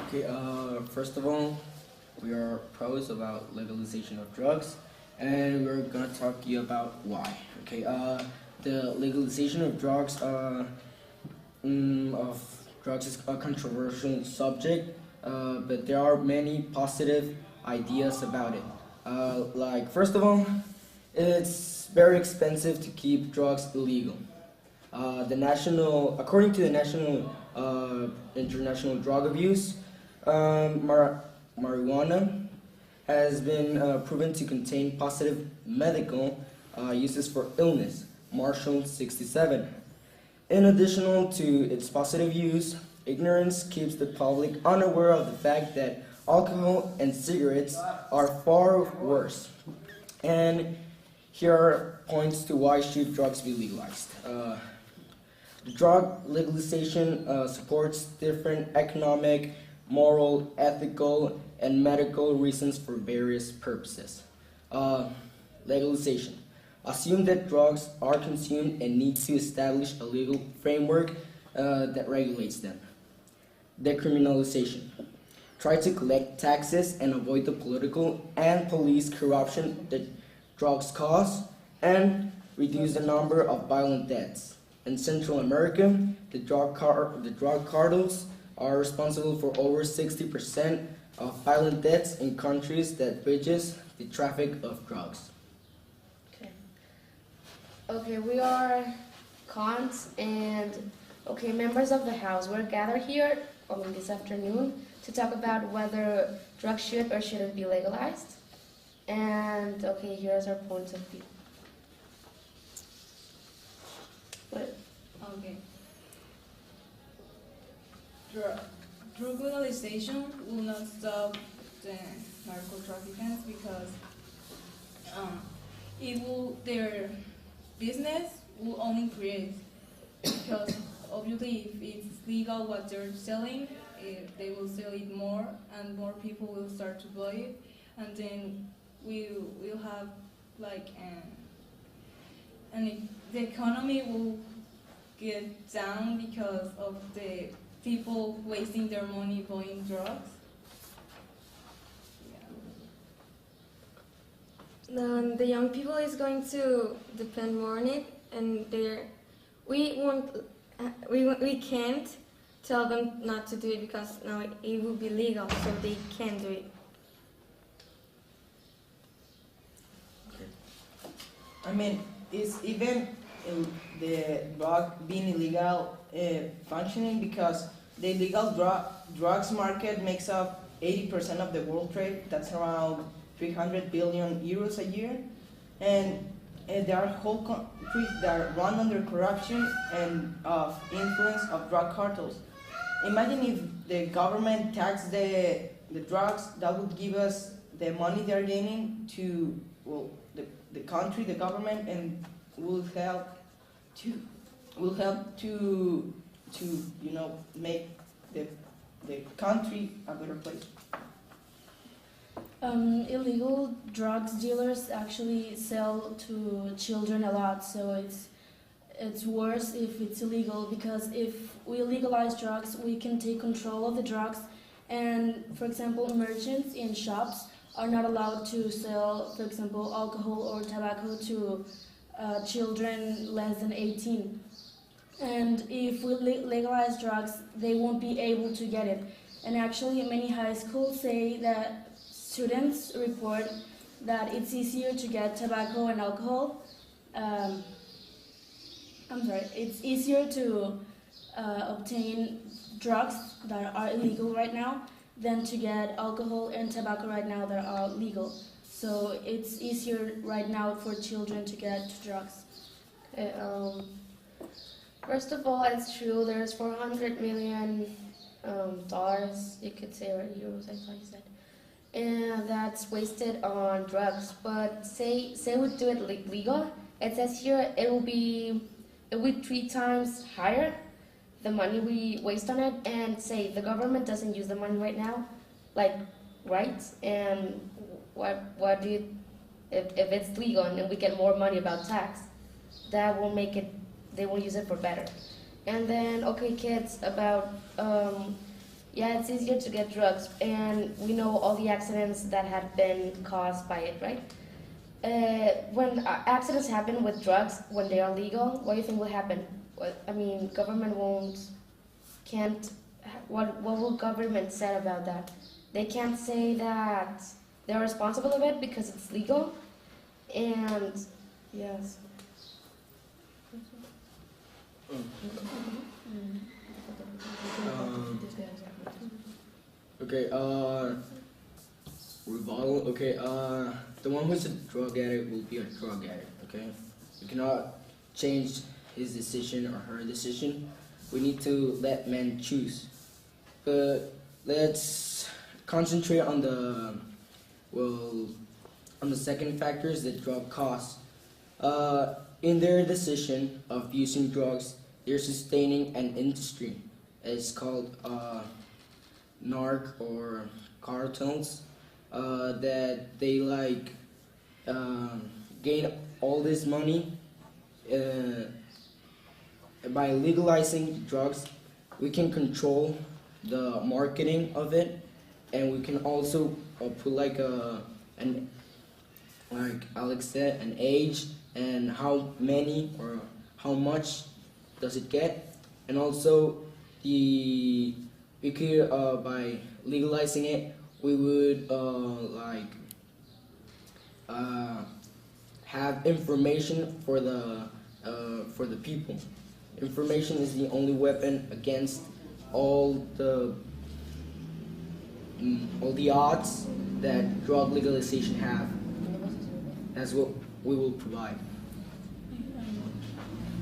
Okay, first of all, we are pros about legalization of drugs, and we're gonna talk to you about why. Okay, the legalization of drugs, is a controversial subject, but there are many positive ideas about it. Like, first of all, it's very expensive to keep drugs illegal. According to the National International Drug Abuse, marijuana has been proven to contain positive medical uses for illness, Marshall 67. In addition to its positive use, ignorance keeps the public unaware of the fact that alcohol and cigarettes are far worse. And here are points to why should drugs be legalized. Drug legalization supports different economic, moral, ethical, and medical reasons for various purposes. Legalization. Assume that drugs are consumed and need to establish a legal framework that regulates them. Decriminalization. Try to collect taxes and avoid the political and police corruption that drugs cause, and reduce the number of violent deaths. In Central America, the drug cartels are responsible for over 60% of violent deaths in countries that bridges the traffic of drugs. Okay, we are cons and members of the House. We're gathered here this afternoon to talk about whether drugs should or shouldn't be legalized. And here's our points of view. Okay. Drug legalization will not stop the narco traffickers because their business will only increase because obviously if it's legal what they're selling, they will sell it more and more people will start to buy it, and then we'll have the economy will get down because of the people wasting their money buying drugs. The young people is going to depend more on it, and we can't tell them not to do it because now it will be legal, so they can do it. I mean, it's even the drug being illegal functioning because the illegal drugs market makes up 80% of the world trade. That's around 300 billion euros a year, and there are whole countries that run under corruption and of influence of drug cartels. Imagine if the government taxed the drugs, that would give us the money they're gaining to the country, the government, and will help to make the country a better place. Illegal drugs dealers actually sell to children a lot, so it's worse if it's illegal, because if we legalize drugs, we can take control of the drugs, and for example, merchants in shops are not allowed to sell, for example, alcohol or tobacco to children less than 18. And if we legalize drugs, they won't be able to get it. And actually, many high schools say that students report that it's easier to get tobacco and alcohol. It's easier to obtain drugs that are illegal right now than to get alcohol and tobacco right now that are legal. So it's easier right now for children to get drugs. First of all, it's true. There's $400 million dollars, you could say, or euros, I thought you said, and that's wasted on drugs. But say we do it legal. It says here it will be 3 times higher the money we waste on it. And say the government doesn't use the money right now, right? And what do you, if it's legal and we get more money about tax, that will make it. They will use it for better. And then kids, about Yeah, it's easier to get drugs, and we know all the accidents that have been caused by it, right? When accidents happen with drugs, when they are legal, what do you think will happen? I mean, government can't. What will government say about that? They can't say that they're responsible of it because it's legal, and yes. Okay, rebuttal. Okay, the one who's a drug addict will be a drug addict, okay? We cannot change his decision or her decision. We need to let men choose. But let's concentrate on the second factor is the drug cost. In their decision of using drugs, they're sustaining an industry. It's called narc or cartels that they gain all this money by legalizing drugs. We can control the marketing of it, and we can also put like Alex said, an age and how many or how much does it get, and also we could by legalizing it we would have information for the people. Information is the only weapon against all the odds that drug legalization have. That's what we will provide.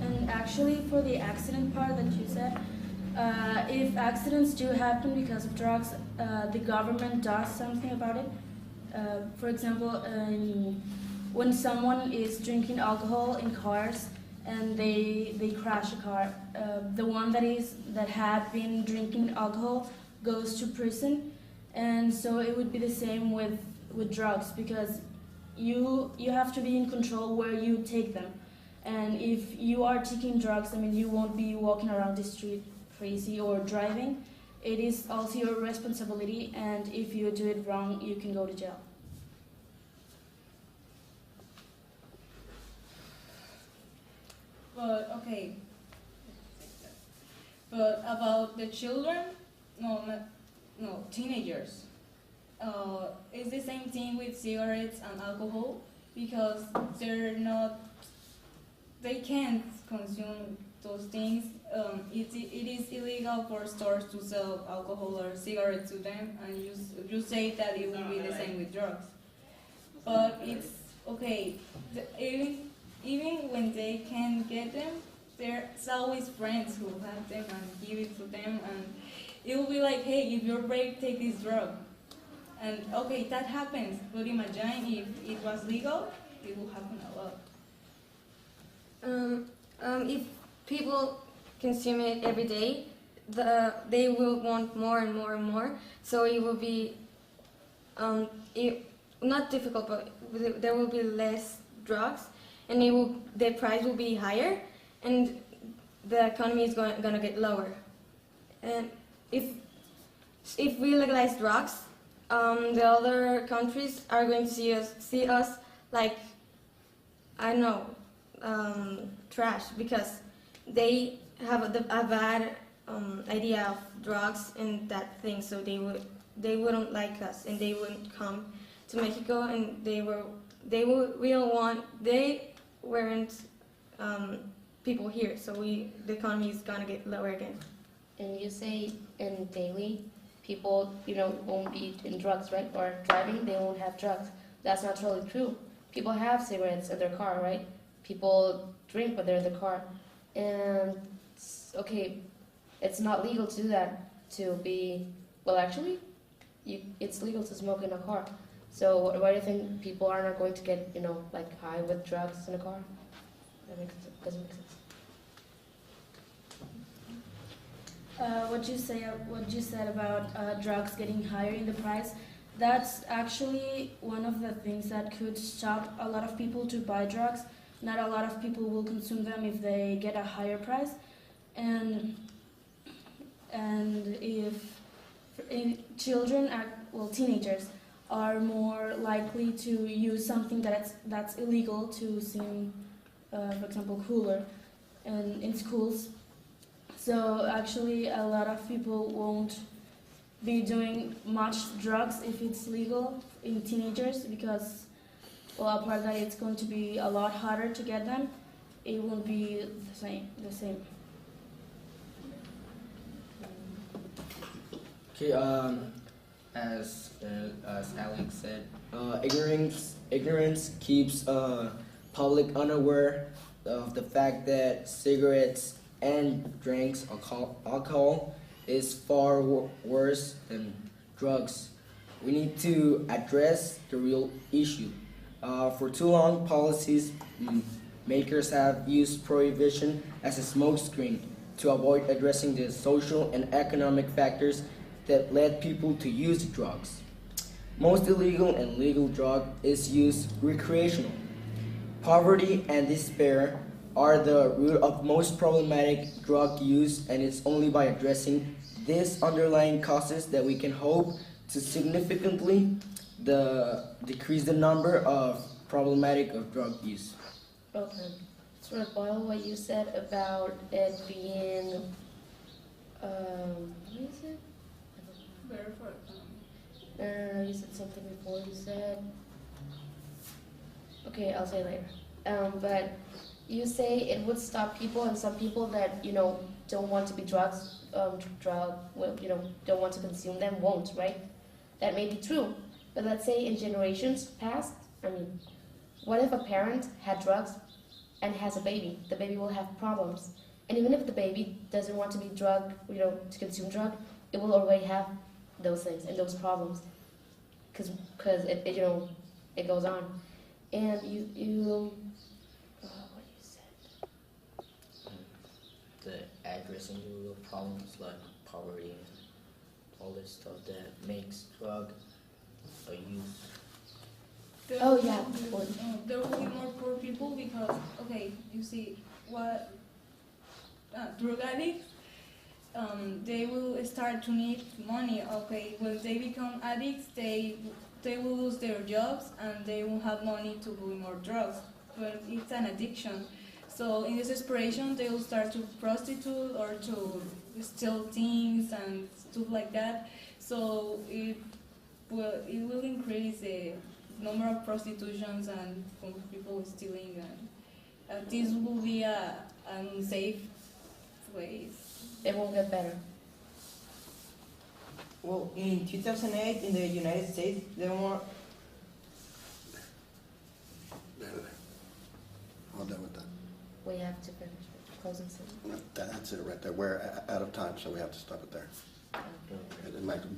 And actually, for the accident part that you said, if accidents do happen because of drugs, the government does something about it. For example, when someone is drinking alcohol in cars and they crash a car, the one that had been drinking alcohol goes to prison, and so it would be the same with drugs, because you have to be in control where you take them. And if you are taking drugs, I mean, you won't be walking around the street crazy or driving. It is also your responsibility, and if you do it wrong, you can go to jail. But okay. But about the children, no, teenagers. It's the same thing with cigarettes and alcohol, because they can't consume those things. It is illegal for stores to sell alcohol or cigarettes to them, and you say that it will be the same with drugs. But it's okay. Even when they can get them, there's always friends who have them and give it to them, and it will be like, hey, if you're brave, take this drug. And okay, that happens, but imagine if it was legal, it will happen a lot. If people consume it every day, they will want more and more and more. So it will be not difficult, but there will be less drugs, and the price will be higher, and the economy is going to get lower. And if we legalize drugs, the other countries are going to see us like, I don't know, trash, because they have a bad idea of drugs and that thing, so they wouldn't like us, and they wouldn't come to Mexico, and they weren't people here, so the economy is gonna get lower again. And you say in daily, people, won't be in drugs, right? Or driving, they won't have drugs. That's not totally true. People have cigarettes in their car, right? People drink when they're in the car. And, okay, it's not legal to do that, actually, it's legal to smoke in a car. So why do you think people are not going to get, high with drugs in a car? Doesn't make sense. What you said about drugs getting higher in the price, that's actually one of the things that could stop a lot of people to buy drugs. Not a lot of people will consume them if they get a higher price, and if children, teenagers, are more likely to use something that's illegal to seem, for example, cooler, in schools. So actually, a lot of people won't be doing much drugs if it's legal in teenagers because, well, apart that it's going to be a lot harder to get them, it won't be the same. Okay, as Alex said, ignorance keeps public unaware of the fact that cigarettes and drinks, alcohol is far worse than drugs. We need to address the real issue. For too long, policies makers have used prohibition as a smokescreen to avoid addressing the social and economic factors that led people to use drugs. Most illegal and legal drug is used recreational. Poverty and despair are the root of most problematic drug use, and it's only by addressing these underlying causes that we can hope to significantly decrease the number of problematic of drug use. Okay. To rebuttal what you said about it being, what is it? Better for No, you said something before. You said, okay, I'll say it later. But you say it would stop people, and some people that don't want to be don't want to consume them won't, right? That may be true, but let's say in generations past, what if a parent had drugs and has a baby? The baby will have problems, and even if the baby doesn't want to be to consume drug, it will already have those things and those problems, because it goes on, and you what you said? The addressing the real problems like poverty and all this stuff that makes drug a use. Oh, yeah. There will be more poor people because, okay, you see, what drug addicts, they will start to need money. Okay, when they become addicts, they will lose their jobs and they won't have money to buy more drugs. But it's an addiction. So in this desperation, they will start to prostitute or to steal things and stuff like that. So it will increase the number of prostitutions and people stealing, and this will be an unsafe place. It won't get better. Well, in 2008 in the United States, there were All done with that. We have to finish closing statement. That's it right there. We're out of time, so we have to stop it there.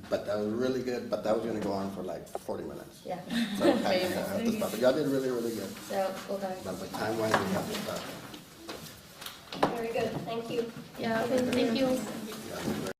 But that was really good, but that was going to go on for like 40 minutes. Yeah. So I have to stop it. Y'all did really, really good. So, okay. But time-wise, we have to stop. Very good, thank you. Yeah, okay, thank you. Yeah.